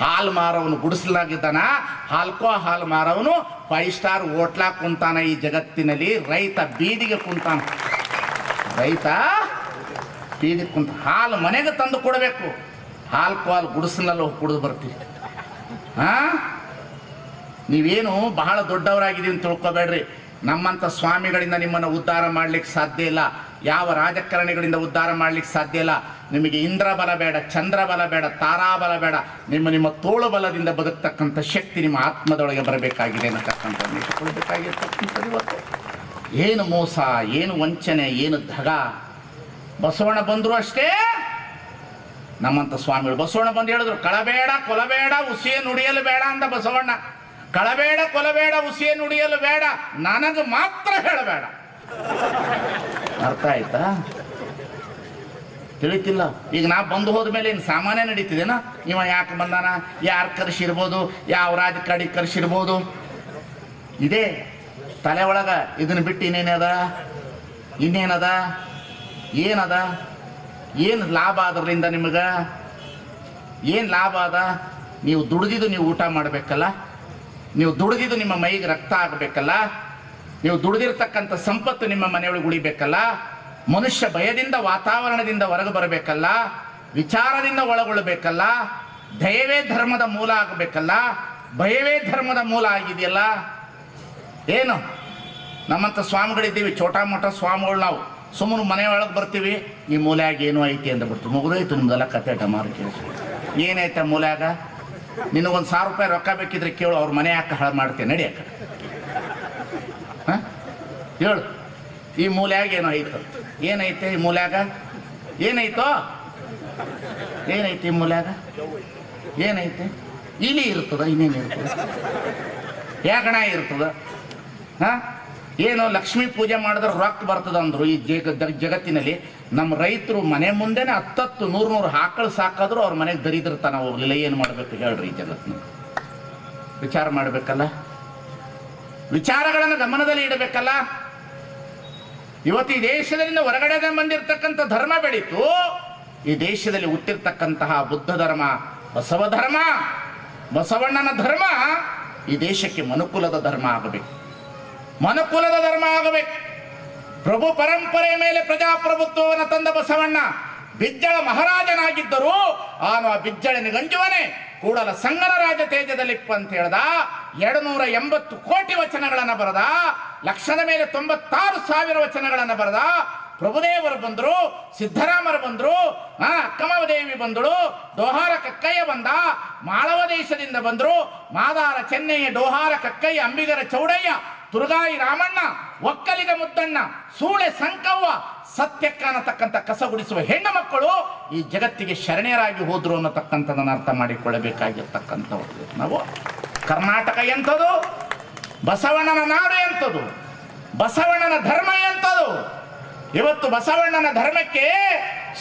ಹಾಲು ಮಾರವನು ಗುಡಿಸಲಾಗಿದ್ದಾನ, ಹಾಲ್ಕೋ ಹಾಲು ಮಾರವನು 5 ಸ್ಟಾರ್ ಹೋಟ್ಲಾಗ ಕುಂತಾನ. ಈ ಜಗತ್ತಿನಲ್ಲಿ ರೈತ ಬೀದಿಗೆ ಕುಂತಾನ. ರೈತ ಬೀದಿಗೆ ಕುಂತ ಹಾಲು ಮನೆಗೆ ತಂದು ಕೊಡಬೇಕು. ಹಾಲ್ಕೋ ಹಾಲು ಗುಡಿಸಲಲ್ಲಿ ಹೋಗಿ ಕುಡಿದು ಬರ್ತೀವಿ. ನೀವೇನು ಬಹಳ ದೊಡ್ಡವರಾಗಿದ್ದೀವಿ ಅಂತ ತಿಳ್ಕೊಬೇಡ್ರಿ. ನಮ್ಮಂಥ ಸ್ವಾಮಿಗಳಿಂದ ನಿಮ್ಮನ್ನು ಉದ್ಧಾರ ಮಾಡ್ಲಿಕ್ಕೆ ಸಾಧ್ಯ ಇಲ್ಲ. ಯಾವ ರಾಜಕಾರಣಿಗಳಿಂದ ಉದ್ಧಾರ ಮಾಡ್ಲಿಕ್ಕೆ ಸಾಧ್ಯ ಇಲ್ಲ. ನಿಮಗೆ ಇಂದ್ರ ಬಲ ಬೇಡ, ಚಂದ್ರ ಬಲ ಬೇಡ, ತಾರಾಬಲ ಬೇಡ. ನಿಮ್ಮ ತೋಳು ಬಲದಿಂದ ಬದುಕ್ತಕ್ಕಂಥ ಶಕ್ತಿ ನಿಮ್ಮ ಆತ್ಮದೊಳಗೆ ಬರಬೇಕಾಗಿದೆ ಅನ್ನತಕ್ಕಂಥದ್ದು ಇಟ್ಟುಕೊಳ್ಬೇಕಾಗಿರ್ತಕ್ಕಂಥದ್ದು. ಇವತ್ತು ಏನು ಮೋಸ, ಏನು ವಂಚನೆ, ಏನು ದಗ. ಬಸವಣ್ಣ ಬಂದರು ಅಷ್ಟೇ. ನಮ್ಮಂಥ ಸ್ವಾಮಿಗಳು ಬಸವಣ್ಣ ಬಂದು ಹೇಳಿದ್ರು, ಕಳಬೇಡ ಕೊಲಬೇಡ ಉಸಿಯೇ ನುಡಿಯಲು ಬೇಡ ಅಂತ ಬಸವಣ್ಣ. ಕಳಬೇಡ ಕೊಲಬೇಡ ಉಸಿಯೇ ನುಡಿಯಲು ಬೇಡ, ನನಗೆ ಮಾತ್ರ ಹೇಳಬೇಡ. ಅರ್ಥ ಆಯ್ತಾ? ತಿಳಿತಿಲ್ಲ. ಈಗ ನಾ ಬಂದು ಹೋದ್ಮೇಲೆ ಇನ್ನು ಸಾಮಾನ್ಯ ನಡೀತಿದೇನಾ? ಇವ ಯಾಕೆ ಬಂದಾನ, ಯಾರು ಕರೆಸಿರ್ಬೋದು, ಯಾವ ರಾಜಕಾರಣಿ ಕರೆಸಿರ್ಬೋದು. ಇದೇ ತಲೆ ಒಳಗ ಇದನ್ನು ಬಿಟ್ಟು ಇನ್ನೇನದ, ಇನ್ನೇನದ, ಏನದ, ಏನು ಲಾಭ ಅದರಿಂದ ನಿಮಗೆ? ಏನು ಲಾಭ ಅದ? ನೀವು ದುಡ್ದಿದ್ದು ನೀವು ಊಟ ಮಾಡಬೇಕಲ್ಲ, ನೀವು ದುಡ್ದಿದ್ದು ನಿಮ್ಮ ಮೈಗೆ ರಕ್ತ ಆಗಬೇಕಲ್ಲ, ನೀವು ದುಡ್ದಿರ್ತಕ್ಕಂಥ ಸಂಪತ್ತು ನಿಮ್ಮ ಮನೆಯೊಳಗೆ ಉಳಿಬೇಕಲ್ಲ, ಮನುಷ್ಯ ಭಯದಿಂದ ವಾತಾವರಣದಿಂದ ಹೊರಗೆ ಬರಬೇಕಲ್ಲ, ವಿಚಾರದಿಂದ ಒಳಗೊಳ್ಳಬೇಕಲ್ಲ, ದಯವೇ ಧರ್ಮದ ಮೂಲ ಆಗಬೇಕಲ್ಲ. ಭಯವೇ ಧರ್ಮದ ಮೂಲ ಆಗಿದೆಯಲ್ಲ. ಏನು ನಮ್ಮಂಥ ಸ್ವಾಮಿಗಳಿದ್ದೀವಿ, ಚೋಟ ಮೋಟ ಸ್ವಾಮಿಗಳು. ನಾವು ಸುಮ್ಮನೆ ಮನೆಯೊಳಗೆ ಬರ್ತೀವಿ, ಈ ಮೂಲ್ಯಾಗ ಏನೋ ಐತಿ ಅಂತ ಬಿಡ್ತು, ಮುಗಿದೋಯ್ತು ನಿಮ್ದೆಲ್ಲ ಕತೆ ಡಮಾರು ಕೇಳಿಸಿ. ಏನೈತೆ ಮೂಲ್ಯಾಗ? ನಿನಗೊಂದು 1000 ರೂಪಾಯಿ ರೊಕ್ಕ ಬೇಕಿದ್ರೆ ಕೇಳು, ಅವ್ರ ಮನೆ ಯಾಕೆ ಹಾಳು ಮಾಡ್ತೇನೆ, ನಡಿಯಕ್ಕ. ಹೇಳು, ಈ ಮೂಲ್ಯಾಗ ಏನೋ ಐತು. ಏನೈತೆ ಈ ಮೂಲ್ಯಾಗ? ಏನೈತೋ? ಏನೈತಿ ಈ ಮೂಲ್ಯಾಗ? ಏನೈತೆ? ಇಲಿ ಇರ್ತದ, ಇನ್ನೇನು ಇರ್ತದ? ಯಾಕಣ ಇರ್ತದ? ಏನು ಲಕ್ಷ್ಮೀ ಪೂಜೆ ಮಾಡಿದ್ರೆ ರೊಕ್ಕ ಬರ್ತದ ಅಂದರು. ಈ ಜಗತ್ತಿನಲ್ಲಿ ನಮ್ಮ ರೈತರು ಮನೆ ಮುಂದೆನೆ 10 100 ಆಕಳು ಸಾಕಾದ್ರು ಅವ್ರ ಮನೆಗೆ ದರಿದ್ರತನ ಹೋಗ್ಲಿಲ್ಲ. ಏನು ಮಾಡಬೇಕು ಹೇಳ್ರಿ? ಈ ಜಗತ್ತಿನ ವಿಚಾರ ಮಾಡಬೇಕಲ್ಲ, ವಿಚಾರಗಳನ್ನು ಗಮನದಲ್ಲಿ ಇಡಬೇಕಲ್ಲ. ಇವತ್ತು ಈ ದೇಶದಿಂದ ಹೊರಗಡೆ ಬಂದಿರತಕ್ಕಂಥ ಧರ್ಮ ಬೆಳೀತು. ಈ ದೇಶದಲ್ಲಿ ಹುಟ್ಟಿರ್ತಕ್ಕಂತಹ ಬುದ್ಧ ಧರ್ಮ, ಬಸವ ಧರ್ಮ, ಬಸವಣ್ಣನ ಧರ್ಮ ಈ ದೇಶಕ್ಕೆ ಮನುಕುಲದ ಧರ್ಮ ಆಗಬೇಕು. ಮನುಕುಲದ ಧರ್ಮ ಆಗಬೇಕು. ಪ್ರಭು ಪರಂಪರೆಯ ಮೇಲೆ ಪ್ರಜಾಪ್ರಭುತ್ವವನ್ನು ತಂದ ಬಸವಣ್ಣ ಬಿಜ್ಜಳ ಮಹಾರಾಜನಾಗಿದ್ದರು. ಆನು ಆ ಬಿಜ್ಜಳನಿಗಂಜುವನೇ ಕೂಡಲ ಸಂಗನ ರಾಜ ತೇಜದಲ್ಲಿಪ್ಪ ಅಂತ ಹೇಳ್ದ. 280 ಕೋಟಿ ವಚನಗಳನ್ನು ಬರೆದ. ಲಕ್ಷದ ಮೇಲೆ 96,000 ವಚನಗಳನ್ನು ಬರೆದ. ಪ್ರಭುದೇವರು ಬಂದರು, ಸಿದ್ದರಾಮರು ಬಂದರು, ಅಕ್ಕಮದೇವಿ ಬಂದಳು, ಡೋಹಾರ ಕಕ್ಕಯ್ಯ ಬಂದ, ಮಾಳವ ದೇಶದಿಂದ ಬಂದರು, ಮಾದಾರ ಚೆನ್ನಯ್ಯ, ಡೋಹಾರ ಕಕ್ಕಯ್ಯ, ಅಂಬಿಗರ ಚೌಡಯ್ಯ, ತುರುಗಾಯಿ ರಾಮಣ್ಣ, ಒಕ್ಕಲಿಗ ಮುದ್ದಣ್ಣ, ಸೂಳೆ ಸಂಕವ್ವ, ಸತ್ಯಕ್ಕ ಅನ್ನತಕ್ಕಂಥ ಕಸಗುಡಿಸುವ ಹೆಣ್ಣು ಮಕ್ಕಳು ಈ ಜಗತ್ತಿಗೆ ಶರಣೆಯರಾಗಿ ಹೋದ್ರು ಅನ್ನತಕ್ಕಂಥದ್ದನ್ನು ಅರ್ಥ ಮಾಡಿಕೊಳ್ಳಬೇಕಾಗಿರ್ತಕ್ಕಂಥವ್ರು ನಾವು. ಕರ್ನಾಟಕ ಎಂಥದು? ಬಸವಣ್ಣನ ನಾಡು ಎಂಥದು? ಬಸವಣ್ಣನ ಧರ್ಮ ಎಂಥದು? ಇವತ್ತು ಬಸವಣ್ಣನ ಧರ್ಮಕ್ಕೆ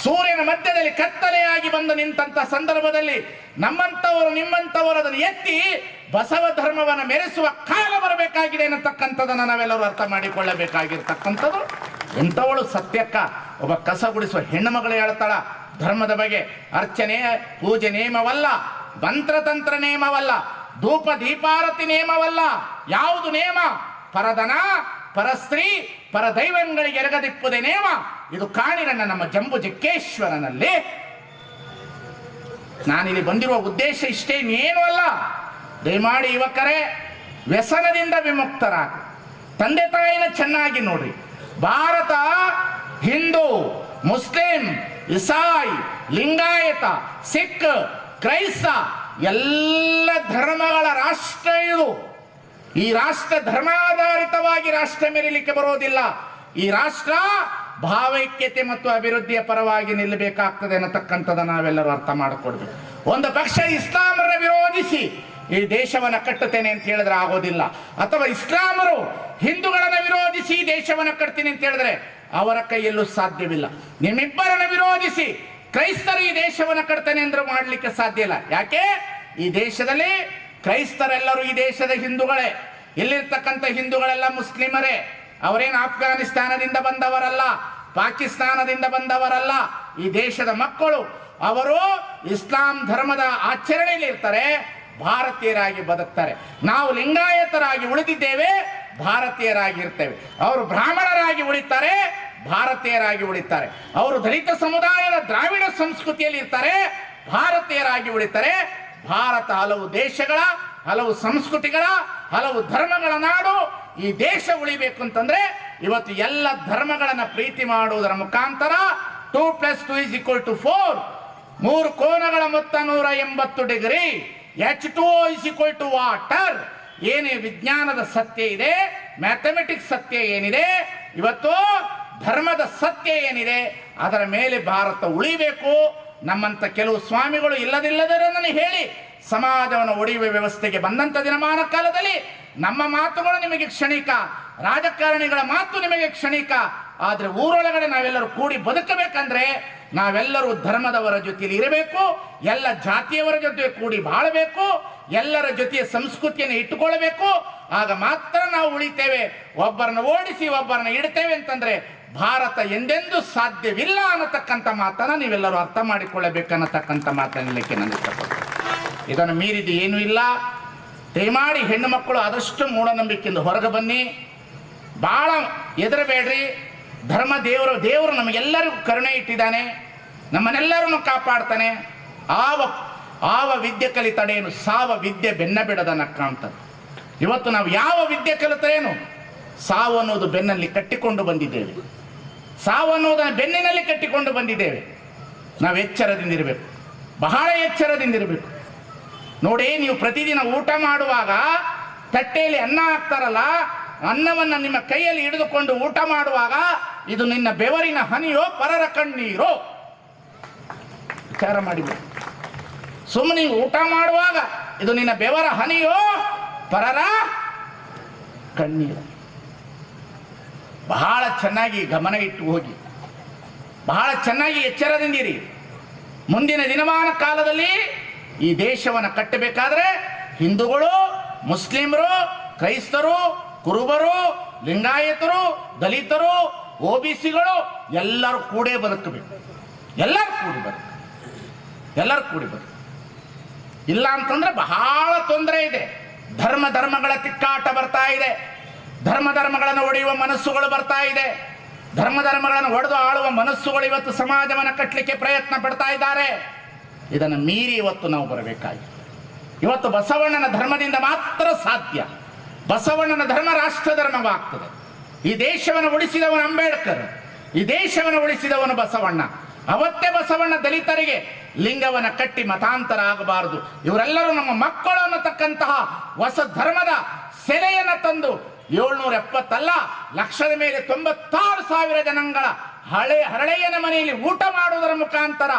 ಸೂರ್ಯನ ಮಧ್ಯದಲ್ಲಿ ಕತ್ತಲೆಯಾಗಿ ಬಂದು ನಿಂತಹ ಸಂದರ್ಭದಲ್ಲಿ ನಮ್ಮಂಥವರು ನಿಮ್ಮಂಥವರು ಅದನ್ನು ಎತ್ತಿ ಬಸವ ಧರ್ಮವನ್ನು ಮೆರೆಸುವ ಕಾಲ ಬರಬೇಕಾಗಿದೆ ಅನ್ನತಕ್ಕಂಥದ್ದನ್ನು ನಾವೆಲ್ಲರೂ ಅರ್ಥ ಮಾಡಿಕೊಳ್ಳಬೇಕಾಗಿರ್ತಕ್ಕಂಥದ್ದು. ಎಂಥವಳು ಸತ್ಯಕ್ಕ, ಒಬ್ಬ ಕಸಗುಡಿಸುವ ಹೆಣ್ಣು ಮಗಳು ಹೇಳ್ತಾಳ ಧರ್ಮದ ಬಗ್ಗೆ. ಅರ್ಚನೆ ಪೂಜೆ ನೇಮವಲ್ಲ, ಮಂತ್ರತಂತ್ರ ನೇಮವಲ್ಲ, ಧೂಪ ದೀಪಾರತಿ ನೇಮವಲ್ಲ. ಯಾವುದು ನೇಮ? ಪರದನ, ಪರಸ್ತ್ರೀ, ಪರದೈವಗಳಿಗೆ ಎರಗದಿಪ್ಪುದೇ ನೇಮ. ಇದು ಕಾಣಿರಣ್ಣ ನಮ್ಮ ಜಂಬು ಜಕ್ಕೇಶ್ವರನಲ್ಲಿ. ನಾನಿಲ್ಲಿ ಬಂದಿರುವ ಉದ್ದೇಶ ಇಷ್ಟೇ, ಇನ್ನೇನು ಅಲ್ಲ. ದಯಮಾಡಿ ಯುವಕರೇ, ವ್ಯಸನದಿಂದ ವಿಮುಕ್ತರಾಗಿ ತಂದೆ ತಾಯಿನ ಚೆನ್ನಾಗಿ ನೋಡ್ರಿ. ಭಾರತ ಹಿಂದೂ, ಮುಸ್ಲಿಂ, ಇಸಾಯಿ, ಲಿಂಗಾಯತ, ಸಿಖ್, ಕ್ರೈಸ್ತ ಎಲ್ಲ ಧರ್ಮಗಳ ರಾಷ್ಟ್ರ ಇದು. ಈ ರಾಷ್ಟ್ರ ಧರ್ಮಾಧಾರಿತವಾಗಿ ರಾಷ್ಟ್ರ ಮೆರೀಲಿಕ್ಕೆ ಬರೋದಿಲ್ಲ. ಈ ರಾಷ್ಟ್ರ ಭಾವೈಕ್ಯತೆ ಮತ್ತು ಅಭಿವೃದ್ಧಿಯ ಪರವಾಗಿ ನಿಲ್ಲಬೇಕಾಗ್ತದೆ ಅನ್ನತಕ್ಕಂಥದ್ದು ನಾವೆಲ್ಲರೂ ಅರ್ಥ ಮಾಡಿಕೊಡ್ಬೇಕು. ಒಂದು ಪಕ್ಷ ಇಸ್ಲಾಮರನ್ನ ವಿರೋಧಿಸಿ ಈ ದೇಶವನ್ನು ಕಟ್ಟುತ್ತೇನೆ ಅಂತ ಹೇಳಿದ್ರೆ ಆಗೋದಿಲ್ಲ. ಅಥವಾ ಇಸ್ಲಾಮರು ಹಿಂದೂಗಳನ್ನು ವಿರೋಧಿಸಿ ದೇಶವನ್ನು ಕಟ್ತೀನಿ ಅಂತ ಹೇಳಿದ್ರೆ ಅವರ ಕೈಯಲ್ಲೂ ಸಾಧ್ಯವಿಲ್ಲ. ನಿಮ್ಮಿಬ್ಬರನ್ನು ವಿರೋಧಿಸಿ ಕ್ರೈಸ್ತರು ಈ ದೇಶವನ್ನು ಕಟ್ತೇನೆ ಅಂದ್ರೆ ಮಾಡಲಿಕ್ಕೆ ಸಾಧ್ಯ ಇಲ್ಲ. ಯಾಕೆ? ಈ ದೇಶದಲ್ಲಿ ಕ್ರೈಸ್ತರೆಲ್ಲರೂ ಈ ದೇಶದ ಹಿಂದೂಗಳೇ. ಇಲ್ಲಿರ್ತಕ್ಕಂಥ ಹಿಂದೂಗಳೆಲ್ಲ ಮುಸ್ಲಿಮರೇ. ಅವರೇನು ಆಫ್ಘಾನಿಸ್ತಾನದಿಂದ ಬಂದವರಲ್ಲ, ಪಾಕಿಸ್ತಾನದಿಂದ ಬಂದವರಲ್ಲ. ಈ ದೇಶದ ಮಕ್ಕಳು ಅವರು ಇಸ್ಲಾಂ ಧರ್ಮದ ಆಚರಣೆಯಲ್ಲಿ ಇರ್ತಾರೆ, ಭಾರತೀಯರಾಗಿ ಬದುಕ್ತಾರೆ. ನಾವು ಲಿಂಗಾಯತರಾಗಿ ಉಳಿದಿದ್ದೇವೆ, ಭಾರತೀಯರಾಗಿ ಇರ್ತೇವೆ. ಅವರು ಬ್ರಾಹ್ಮಣರಾಗಿ ಉಳಿತಾರೆ, ಭಾರತೀಯರಾಗಿ ಉಳಿತಾರೆ. ಅವರು ದಲಿತ ಸಮುದಾಯದ ದ್ರಾವಿಡ ಸಂಸ್ಕೃತಿಯಲ್ಲಿ ಇರ್ತಾರೆ, ಭಾರತೀಯರಾಗಿ ಉಳಿತಾರೆ. ಭಾರತ ಹಲವು ದೇಶಗಳ, ಹಲವು ಸಂಸ್ಕೃತಿಗಳ, ಹಲವು ಧರ್ಮಗಳ ನಾಡು. ಈ ದೇಶ ಉಳಿಬೇಕು ಅಂತಂದ್ರೆ ಇವತ್ತು ಎಲ್ಲ ಧರ್ಮಗಳನ್ನ ಪ್ರೀತಿ ಮಾಡುವುದರ ಮುಖಾಂತರ 2+2 = 4, 3 ಕೋನಗಳ ಮೊತ್ತ 180 ಡಿಗ್ರಿ, H2O = ವಾಟರ್. ಏನೇ ವಿಜ್ಞಾನದ ಸತ್ಯ ಇದೆ, ಮ್ಯಾಥಮೆಟಿಕ್ಸ್ ಸತ್ಯ ಏನಿದೆ, ಇವತ್ತು ಧರ್ಮದ ಸತ್ಯ ಏನಿದೆ, ಅದರ ಮೇಲೆ ಭಾರತ ಉಳಿಬೇಕು. ನಮ್ಮಂತ ಕೆಲವು ಸ್ವಾಮಿಗಳು ಇಲ್ಲದಿಲ್ಲದರನ್ನು ಹೇಳಿ ಸಮಾಜವನ್ನು ಒಡೆಯುವ ವ್ಯವಸ್ಥೆಗೆ ಬಂದಂತ ದಿನಮಾನ ಕಾಲದಲ್ಲಿ ನಮ್ಮ ಮಾತುಗಳು ನಿಮಗೆ ಕ್ಷಣಿಕ, ರಾಜಕಾರಣಿಗಳ ಮಾತು ನಿಮಗೆ ಕ್ಷಣಿಕ. ಆದ್ರೆ ಊರೊಳಗಡೆ ನಾವೆಲ್ಲರೂ ಕೂಡಿ ಬದುಕಬೇಕಂದ್ರೆ ನಾವೆಲ್ಲರೂ ಧರ್ಮದವರ ಜೊತೆಯಲ್ಲಿ ಇರಬೇಕು, ಎಲ್ಲ ಜಾತಿಯವರ ಜೊತೆ ಕೂಡಿ ಬಾಳಬೇಕು, ಎಲ್ಲರ ಜೊತೆಯ ಸಂಸ್ಕೃತಿಯನ್ನು ಇಟ್ಟುಕೊಳ್ಳಬೇಕು. ಆಗ ಮಾತ್ರ ನಾವು ಉಳಿತೇವೆ. ಒಬ್ಬರನ್ನ ಓಡಿಸಿ ಒಬ್ಬರನ್ನ ಇಡ್ತೇವೆ ಅಂತಂದ್ರೆ ಭಾರತ ಎಂದೆಂದೂ ಸಾಧ್ಯವಿಲ್ಲ ಅನ್ನತಕ್ಕಂಥ ಮಾತನ್ನ ನೀವೆಲ್ಲರೂ ಅರ್ಥ ಮಾಡಿಕೊಳ್ಳಬೇಕನ್ನತಕ್ಕಂಥ ಮಾತನ್ನಲಿಕ್ಕೆ ನಾನು ಇಷ್ಟಪಡ್ತೇನೆ. ಇದನ್ನು ಮೀರಿದ ಏನೂ ಇಲ್ಲ. ದಯಮಾಡಿ ಹೆಣ್ಣು ಮಕ್ಕಳು ಆದಷ್ಟು ಮೂಢನಂಬಿಕೆಯಿಂದ ಹೊರಗೆ ಬನ್ನಿ, ಬಹಳ ಹೆದರಬೇಡ್ರಿ. ಧರ್ಮ ದೇವರು ನಮಗೆಲ್ಲರಿಗೂ ಕರುಣೆ ಇಟ್ಟಿದ್ದಾನೆ, ನಮ್ಮನ್ನೆಲ್ಲರನ್ನು ಕಾಪಾಡ್ತಾನೆ. ಆವ ವಿದ್ಯೆ ಕಲಿತಡೇನು, ಸಾವ ವಿದ್ಯೆ ಬೆನ್ನ ಬಿಡದ ನಕ್ಕ ಅಂತದ್ದು. ಇವತ್ತು ನಾವು ಯಾವ ವಿದ್ಯೆ ಕಲಿತರೇನು, ಸಾವು ಅನ್ನೋದು ಬೆನ್ನಲ್ಲಿ ಕಟ್ಟಿಕೊಂಡು ಬಂದಿದ್ದೇವೆ, ಸಾವು ಅನ್ನೋದನ್ನು ಬೆನ್ನಿನಲ್ಲಿ ಕಟ್ಟಿಕೊಂಡು ಬಂದಿದ್ದೇವೆ. ನಾವು ಎಚ್ಚರದಿಂದಿರಬೇಕು, ಬಹಳ ಎಚ್ಚರದಿಂದಿರಬೇಕು. ನೋಡಿ, ನೀವು ಪ್ರತಿದಿನ ಊಟ ಮಾಡುವಾಗ ತಟ್ಟೆಯಲ್ಲಿ ಅನ್ನ ಹಾಕ್ತಾರಲ್ಲ, ಅನ್ನವನ್ನು ನಿಮ್ಮ ಕೈಯಲ್ಲಿ ಹಿಡಿದುಕೊಂಡು ಊಟ ಮಾಡುವಾಗ ಇದು ನಿನ್ನ ಬೆವರಿನ ಹನಿಯೋ ಪರರ ಕಣ್ಣೀರೋ? ವಿಚಾರ ಮಾಡಿಬಿಡಿ. ಸುಮ್ಮನೆ ಊಟ ಮಾಡುವಾಗ ಇದು ನಿನ್ನ ಬೆವರ ಹನಿಯೋ ಪರರ ಕಣ್ಣೀರು? ಬಹಳ ಚೆನ್ನಾಗಿ ಗಮನ ಇಟ್ಟು ಹೋಗಿ, ಬಹಳ ಚೆನ್ನಾಗಿ ಎಚ್ಚರದಿಂದಿರಿ. ಮುಂದಿನ ದಿನಮಾನ ಕಾಲದಲ್ಲಿ ಈ ದೇಶವನ್ನು ಕಟ್ಟಬೇಕಾದ್ರೆ ಹಿಂದೂಗಳು, ಮುಸ್ಲಿಮರು, ಕ್ರೈಸ್ತರು, ಕುರುಬರು, ಲಿಂಗಾಯತರು, ದಲಿತರು, OBCಗಳು ಎಲ್ಲರೂ ಕೂಡೇ ಬದುಕಬೇಕು. ಎಲ್ಲರೂ ಕೂಡಿ ಬದುಕು. ಇಲ್ಲ ಅಂತಂದ್ರೆ ಬಹಳ ತೊಂದರೆ ಇದೆ. ಧರ್ಮಗಳ ತಿಕ್ಕಾಟ ಬರ್ತಾ ಇದೆ, ಧರ್ಮಗಳನ್ನು ಒಡೆಯುವ ಮನಸ್ಸುಗಳು ಬರ್ತಾ ಇದೆ, ಧರ್ಮಗಳನ್ನು ಒಡೆದು ಆಳುವ ಮನಸ್ಸುಗಳು ಇವತ್ತು ಸಮಾಜವನ್ನು ಕಟ್ಟಲಿಕ್ಕೆ ಪ್ರಯತ್ನ ಪಡ್ತಾ ಇದ್ದಾರೆ. ಇದನ್ನು ಮೀರಿ ಇವತ್ತು ನಾವು ಬರಬೇಕಾಗಿದೆ. ಇವತ್ತು ಬಸವಣ್ಣನ ಧರ್ಮದಿಂದ ಮಾತ್ರ ಸಾಧ್ಯ. ಬಸವಣ್ಣನ ಧರ್ಮ ರಾಷ್ಟ್ರ ಧರ್ಮವಾಗ್ತದೆ. ಈ ದೇಶವನ್ನು ಉಳಿಸಿದವನು ಅಂಬೇಡ್ಕರ್, ಈ ದೇಶವನ್ನು ಉಳಿಸಿದವನು ಬಸವಣ್ಣ. ಅವತ್ತೇ ಬಸವಣ್ಣ ದಲಿತರಿಗೆ ಲಿಂಗವನ್ನು ಕಟ್ಟಿ ಮತಾಂತರ ಆಗಬಾರದು, ಇವರೆಲ್ಲರೂ ನಮ್ಮ ಮಕ್ಕಳು ಅನ್ನತಕ್ಕಂತಹ ಹೊಸ ಧರ್ಮದ ಸೆಲೆಯನ್ನು ತಂದು 770 ಅಲ್ಲ, ಲಕ್ಷದ ಮೇಲೆ 96,000 ಜನಗಳ ಹರಳೆಯನ ಮನೆಯಲ್ಲಿ ಊಟ ಮಾಡುವುದರ ಮುಖಾಂತರ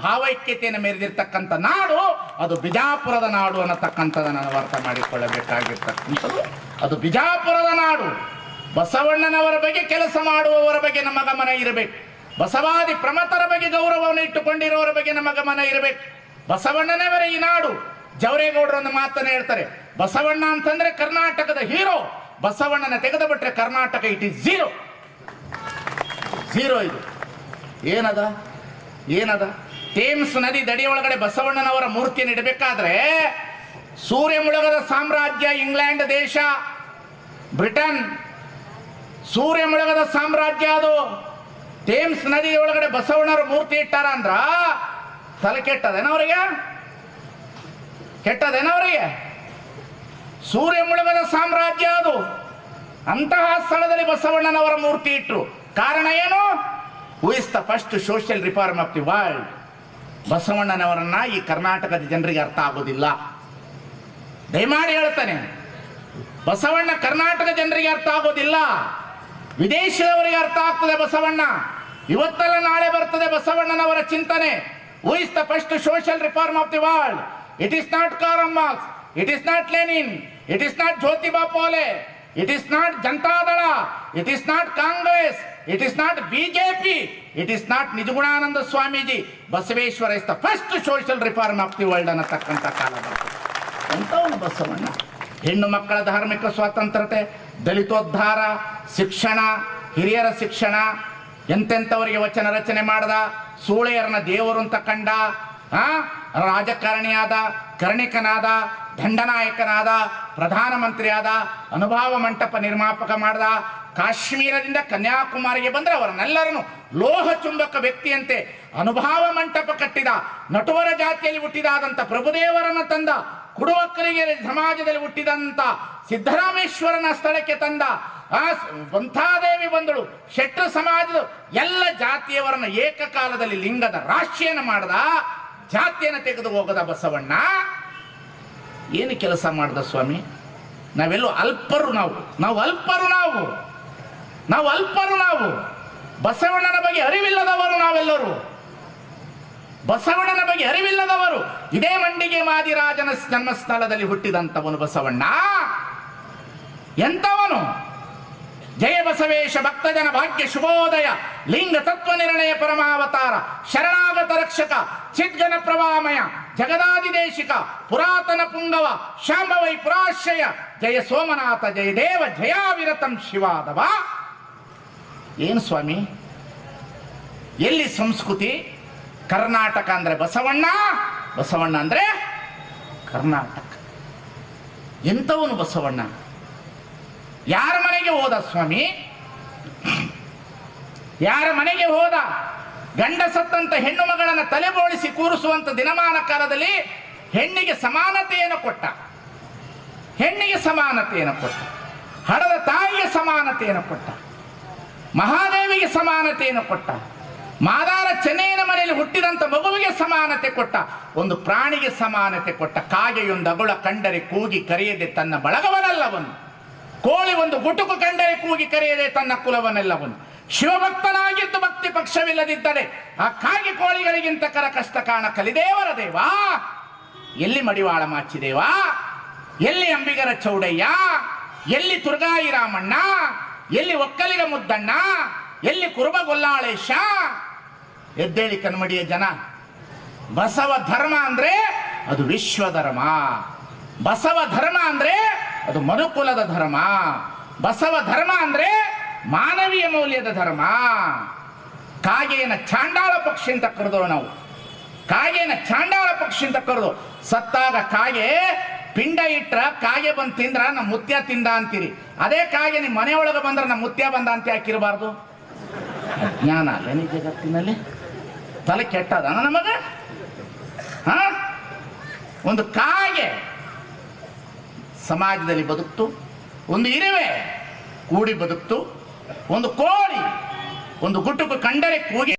ಭಾವೈಕ್ಯತೆಯನ್ನು ಮೆರೆದಿರ್ತಕ್ಕಂಥ ನಾಡು ಅದು ಬಿಜಾಪುರದ ನಾಡು ಅನ್ನತಕ್ಕಂಥದ್ದನ್ನು ನಾವು ಅರ್ಥ ಮಾಡಿಕೊಳ್ಳಬೇಕಾಗಿರ್ತಕ್ಕಂಥದ್ದು. ಅದು ಬಿಜಾಪುರದ ನಾಡು. ಬಸವಣ್ಣನವರ ಬಗ್ಗೆ ಕೆಲಸ ಮಾಡುವವರ ಬಗ್ಗೆ ನಮ್ಮ ಗಮನ ಇರಬೇಕು. ಬಸವಾದಿ ಪ್ರಮತರ ಬಗ್ಗೆ ಗೌರವವನ್ನು ಇಟ್ಟುಕೊಂಡಿರುವವರ ಬಗ್ಗೆ ನಮ್ಮ ಗಮನ ಇರಬೇಕು. ಬಸವಣ್ಣನವರೇ ಈ ನಾಡು. ಜವರೇಗೌಡರು ಒಂದು ಮಾತನ್ನು ಹೇಳ್ತಾರೆ, ಬಸವಣ್ಣ ಅಂತಂದ್ರೆ ಕರ್ನಾಟಕದ ಹೀರೋ, ಬಸವಣ್ಣನ ತೆಗೆದು ಬಿಟ್ರೆ ಕರ್ನಾಟಕ ಇಟ್ ಈಸ್ ಝೀರೋ. ಇದು ಏನದ ಥೇಮ್ಸ್ ನದಿ ದಡಿಯೊಳಗಡೆ ಬಸವಣ್ಣನವರ ಮೂರ್ತಿಯನ್ನು ಇಡಬೇಕಾದ್ರೆ ಸೂರ್ಯ ಮುಳುಗದ ಸಾಮ್ರಾಜ್ಯ ಇಂಗ್ಲೆಂಡ್ ದೇಶ, ಬ್ರಿಟನ್ ಸೂರ್ಯ ಮುಳುಗದ ಸಾಮ್ರಾಜ್ಯ ಅದು. ಥೇಮ್ಸ್ ನದಿ ಒಳಗಡೆ ಬಸವಣ್ಣರ ಮೂರ್ತಿ ಇಟ್ಟಾರ ಅಂದ್ರ ತಲೆ ಕೆಟ್ಟದೇನವರಿಗೆ? ಸೂರ್ಯ ಮುಳುಗದ ಸಾಮ್ರಾಜ್ಯ ಅದು. ಅಂತಹ ಸ್ಥಳದಲ್ಲಿ ಬಸವಣ್ಣನವರ ಮೂರ್ತಿ ಇಟ್ಟರು. ಕಾರಣ ಏನು? Who is the first social reform of the world. ಬಸವಣ್ಣನವರನ್ನ ಈ ಕರ್ನಾಟಕದ ಜನರಿಗೆ ಅರ್ಥ ಆಗೋದಿಲ್ಲ. ದಯಮಾಡಿ ಹೇಳ್ತಾನೆ, ಬಸವಣ್ಣ ಕರ್ನಾಟಕ ಜನರಿಗೆ ಅರ್ಥ ಆಗೋದಿಲ್ಲ, ವಿದೇಶದವರಿಗೆ ಅರ್ಥ ಆಗ್ತದೆ ಬಸವಣ್ಣ. ಇವತ್ತಲ್ಲ ನಾಳೆ ಬರ್ತದೆ ಬಸವಣ್ಣನವರ ಚಿಂತನೆ. Who is the first social reform of the world. It is not Karl Marx, it is not Lenin, it is not Jyotiba Phule, it is not Janata Dal, it is not Congress, it is not BJP, it is not Nijagunananda Swamiji. Basaveshwara is the first social reform of the world ಅನ್ನತಕ್ಕಂಥ ಕಾಲ ಬರ್ತದೆ. ಎಂಥವನು ಬಸವಣ್ಣ? ಹೆಣ್ಣು ಮಕ್ಕಳ ಧಾರ್ಮಿಕ ಸ್ವಾತಂತ್ರ್ಯತೆ, ದಲಿತೋದ್ಧಾರ, ಶಿಕ್ಷಣ, ಹಿರಿಯರ ಶಿಕ್ಷಣ, ಎಂತೆಂಥವರಿಗೆ ವಚನ ರಚನೆ ಮಾಡ್ದ, ಸೂಳೆಯರನ್ನ ದೇವರು ಅಂತ ಕಂಡ, ರಾಜಕಾರಣಿಯಾದ, ಕರ್ಣಿಕನಾದ, ದಂಡನಾಯಕನಾದ, ಪ್ರಧಾನಮಂತ್ರಿಯಾದ, ಅನುಭವ ಮಂಟಪ ನಿರ್ಮಾಪಕ ಮಾಡ್ದ, ಕಾಶ್ಮೀರದಿಂದ ಕನ್ಯಾಕುಮಾರಿಗೆ ಬಂದರೆ ಅವರನ್ನೆಲ್ಲರನ್ನು ಲೋಹ ಚುಂಬಕ ವ್ಯಕ್ತಿಯಂತೆ ಅನುಭವ ಮಂಟಪ ಕಟ್ಟಿದ, ನಟುವರ ಜಾತಿಯಲ್ಲಿ ಹುಟ್ಟಿದಾದಂಥ ಪ್ರಭುದೇವರನ್ನ ತಂದ, ಕುಡುವಕ್ಕರಿಗೆ ಸಮಾಜದಲ್ಲಿ ಹುಟ್ಟಿದಂಥ ಸಿದ್ದರಾಮೇಶ್ವರನ ಸ್ಥಳಕ್ಕೆ ತಂದ, ಬಂಥಾದೇವಿ ಬಂದಳು, ಶೆಟ್ರು ಸಮಾಜದ ಎಲ್ಲ ಜಾತಿಯವರನ್ನ ಏಕಕಾಲದಲ್ಲಿ ಲಿಂಗದ ರಾಶಿಯನ್ನು ಮಾಡದ, ಜಾತಿಯನ್ನು ತೆಗೆದು ಹೋಗದ ಬಸವಣ್ಣ ಏನು ಕೆಲಸ ಮಾಡ್ದ ಸ್ವಾಮಿ? ನಾವೆಲ್ಲೂ ಅಲ್ಪರು, ನಾವು ಅಲ್ಪರು. ಬಸವಣ್ಣನ ಬಗ್ಗೆ ಅರಿವಿಲ್ಲದವರು ನಾವೆಲ್ಲರೂ, ಬಸವಣ್ಣನ ಬಗ್ಗೆ ಅರಿವಿಲ್ಲದವರು. ಇದೇ ಮಂಡಿಗೆ ಮಾದಿರಾಜನ ಜನ್ಮಸ್ಥಳದಲ್ಲಿ ಹುಟ್ಟಿದಂಥವನು ಬಸವಣ್ಣ. ಎಂಥವನು? ಜಯ ಬಸವೇಶ ಭಕ್ತಜನ ಭಾಗ್ಯ ಶುಭೋದಯ ಲಿಂಗ ತತ್ವ ನಿರ್ಣಯ ಪರಮಾವತಾರ ಶರಣಾಗತ ರಕ್ಷಕ ಚಿದ್ಗನ ಪ್ರವಾಮಯ ಜಗದಾದಿದೇಶಿಕ ಪುರಾತನ ಪುಂಗವ ಶಾಂಭವೈ ಪುರಾಶ್ರಯ ಜಯ ಸೋಮನಾಥ ಜಯ ದೇವ ಜಯಾವಿರತಂ ಶಿವಾದವ. ಏನು ಸ್ವಾಮಿ, ಎಲ್ಲಿ ಸಂಸ್ಕೃತಿ? ಕರ್ನಾಟಕ ಅಂದ್ರೆ ಬಸವಣ್ಣ, ಬಸವಣ್ಣ ಅಂದ್ರೆ ಕರ್ನಾಟಕ. ಎಂಥವನು ಬಸವಣ್ಣ? ಯಾರ ಮನೆಗೆ ಹೋದ ಸ್ವಾಮಿ? ಯಾರ ಮನೆಗೆ ಹೋದ? ಗಂಡ ಸತ್ತಂತ ಹೆಣ್ಣು ಮಗಳನ್ನು ತಲೆಬೋಳಿಸಿ ಕೂರಿಸುವಂತ ದಿನಮಾನ ಕಾಲದಲ್ಲಿ ಹೆಣ್ಣಿಗೆ ಸಮಾನತೆಯನ್ನು ಕೊಟ್ಟ, ಹಡದ ತಾಯಿಗೆ ಸಮಾನತೆಯನ್ನು ಕೊಟ್ಟ, ಮಹಾದೇವಿಗೆ ಸಮಾನತೆಯನ್ನು ಕೊಟ್ಟ, ಮಾದಾರ ಚೆನ್ನೈನ ಮನೆಯಲ್ಲಿ ಹುಟ್ಟಿದಂತ ಮಗುವಿಗೆ ಸಮಾನತೆ ಕೊಟ್ಟ, ಒಂದು ಪ್ರಾಣಿಗೆ ಸಮಾನತೆ ಕೊಟ್ಟ. ಕಾಗೆಯೊಂದು ಅಗುಳ ಕಂಡರೆ ಕೂಗಿ ಕರೆಯದೆ ತನ್ನ ಬಳಗವನಲ್ಲವನು, ಕೋಳಿ ಒಂದು ಗುಟುಕು ಕಂಡರೆ ಕೂಗಿ ಕರೆಯದೆ ತನ್ನ ಕುಲವನ್ನೆಲ್ಲವನು. ಶಿವಭಕ್ತನಾಗಿದ್ದು ಭಕ್ತಿ ಪಕ್ಷವಿಲ್ಲದಿದ್ದರೆ ಆ ಕಾಗೆ ಕೋಳಿಗಳಿಗಿಂತ ಕಷ್ಟ ಕಾಣ ಕಲಿದೇವರ ದೇವ. ಎಲ್ಲಿ ಮಡಿವಾಳ ಮಾಚಿದೇವ, ಎಲ್ಲಿ ಅಂಬಿಗರ ಚೌಡಯ್ಯ, ಎಲ್ಲಿ ತುರ್ಗಾಯಿ ರಾಮಣ್ಣ, ಎಲ್ಲಿ ಒಕ್ಕಲಿಗ ಮುದ್ದಣ್ಣ, ಎಲ್ಲಿ ಕುರುಬ ಗೊಲ್ಲಾಳೇಶ? ಎದ್ದೇಳಿ ಕನ್ಮಡಿಯ ಜನ. ಬಸವ ಧರ್ಮ ಅಂದ್ರೆ ಅದು ವಿಶ್ವಧರ್ಮ, ಬಸವ ಧರ್ಮ ಅಂದ್ರೆ ಅದು ಮನುಕುಲದ ಧರ್ಮ, ಬಸವ ಧರ್ಮ ಅಂದ್ರೆ ಮಾನವೀಯ ಮೌಲ್ಯದ ಧರ್ಮ. ಕಾಗೆಯನ್ನು ಚಾಂಡಾಳ ಪಕ್ಷಿ ಅಂತ ಕರೆದವು ನಾವು, ಕಾಗೆಯನ್ನು ಚಾಂಡಾಳ ಪಕ್ಷಿ ಅಂತ ಕರೆದು. ಸತ್ತಾಗ ಕಾಗೆ ಪಿಂಡ ಇಟ್ರ ಕಾಗೆ ಬಂದು ತಿಂದ್ರ ನಮ್ಮ ಮುತ್ಯ ತಿಂದ ಅಂತೀರಿ, ಅದೇ ಕಾಗೆ ನಿಮ್ಮ ಮನೆಯೊಳಗೆ ಬಂದ್ರೆ ನಮ್ಮ ಮುತ್ಯ ಬಂದ ಅಂತ ಹಾಕಿರಬಾರ್ದು. ಅಜ್ಞಾನ ಅಲ್ಲೇನಿ ಜಗತ್ತಿನಲ್ಲಿ, ತಲೆ ಕೆಟ್ಟದ ನಮಗ. ಒಂದು ಕಾಗೆ ಸಮಾಜದಲ್ಲಿ ಬದುಕ್ತು, ಒಂದು ಇರುವೆ ಕೂಡಿ ಬದುಕ್ತು, ಒಂದು ಕೋಳಿ ಒಂದು ಗುಟುಕು ಕಂಡರೆ ಕೂಗಿ